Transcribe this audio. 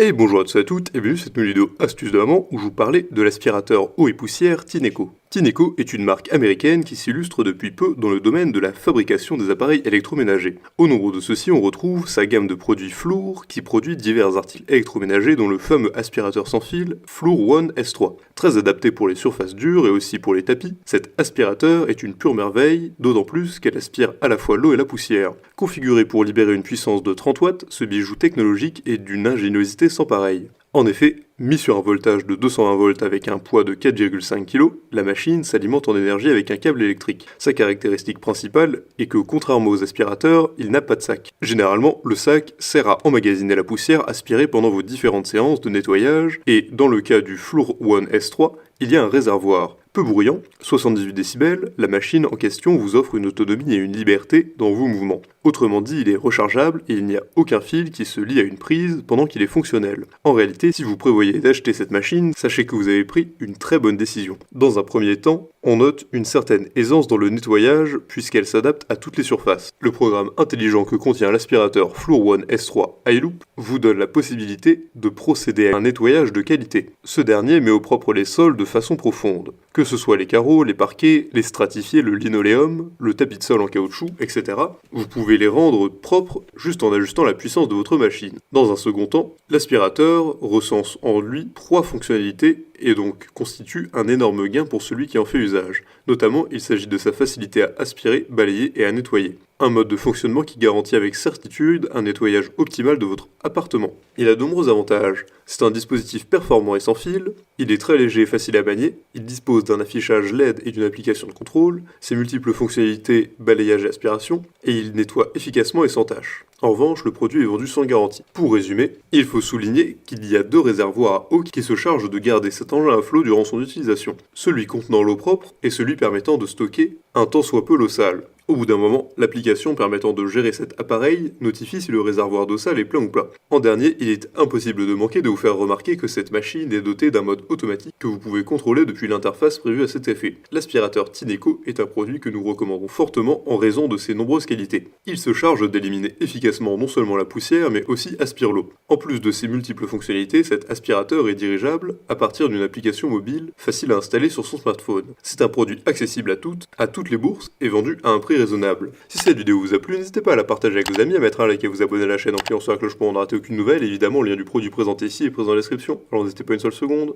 Et bonjour à tous et à toutes, et bienvenue sur cette nouvelle vidéo astuce de maman où je vous parlais de l'aspirateur eau et poussière Tineco. Tineco est une marque américaine qui s'illustre depuis peu dans le domaine de la fabrication des appareils électroménagers. Au nombre de ceux-ci, on retrouve sa gamme de produits Floor qui produit divers articles électroménagers dont le fameux aspirateur sans fil Floor One S3. Très adapté pour les surfaces dures et aussi pour les tapis, cet aspirateur est une pure merveille, d'autant plus qu'elle aspire à la fois l'eau et la poussière. Configuré pour libérer une puissance de 30 watts, ce bijou technologique est d'une ingéniosité sans pareille. En effet, mis sur un voltage de 220 volts avec un poids de 4,5 kg, la machine s'alimente en énergie avec un câble électrique. Sa caractéristique principale est que, contrairement aux aspirateurs, il n'a pas de sac. Généralement, le sac sert à emmagasiner la poussière aspirée pendant vos différentes séances de nettoyage, et dans le cas du Floor One S3, il y a un réservoir. Peu bruyant, 78 décibels, la machine en question vous offre une autonomie et une liberté dans vos mouvements. Autrement dit, il est rechargeable et il n'y a aucun fil qui se lie à une prise pendant qu'il est fonctionnel. En réalité, si vous prévoyez d'acheter cette machine, sachez que vous avez pris une très bonne décision. Dans un premier temps, on note une certaine aisance dans le nettoyage puisqu'elle s'adapte à toutes les surfaces. Le programme intelligent que contient l'aspirateur Floor One S3 iLoop vous donne la possibilité de procéder à un nettoyage de qualité. Ce dernier met au propre les sols de façon profonde. Que ce soit les carreaux, les parquets, les stratifiés, le linoléum, le tapis de sol en caoutchouc, etc. Vous pouvez les rendre propres juste en ajustant la puissance de votre machine. Dans un second temps, l'aspirateur recense en lui 3 fonctionnalités et donc constitue un énorme gain pour celui qui en fait usage. Notamment, il s'agit de sa facilité à aspirer, balayer et à nettoyer. Un mode de fonctionnement qui garantit avec certitude un nettoyage optimal de votre appartement. Il a de nombreux avantages. C'est un dispositif performant et sans fil, il est très léger et facile à manier, il dispose d'un affichage LED et d'une application de contrôle, ses multiples fonctionnalités balayage et aspiration, et il nettoie efficacement et sans tâche. En revanche, le produit est vendu sans garantie. Pour résumer, il faut souligner qu'il y a 2 réservoirs à eau qui se chargent de garder cet engin à flot durant son utilisation. Celui contenant l'eau propre et celui permettant de stocker un tant soit peu l'eau sale. Au bout d'un moment, l'application permettant de gérer cet appareil notifie si le réservoir d'eau sale est plein ou pas. En dernier, il est impossible de manquer de vous faire remarquer que cette machine est dotée d'un mode automatique que vous pouvez contrôler depuis l'interface prévue à cet effet. L'aspirateur Tineco est un produit que nous recommandons fortement en raison de ses nombreuses qualités. Il se charge d'éliminer efficacement non seulement la poussière mais aussi aspire l'eau. En plus de ses multiples fonctionnalités, cet aspirateur est dirigeable à partir d'une application mobile facile à installer sur son smartphone. C'est un produit accessible à toutes les bourses et vendu à un prix raisonnable. Si cette vidéo vous a plu, n'hésitez pas à la partager avec vos amis, à mettre un like et à vous abonner à la chaîne en cliquant sur la cloche pour ne rater aucune nouvelle. Évidemment, le lien du produit présenté ici est présent dans la description, alors n'hésitez pas une seule seconde.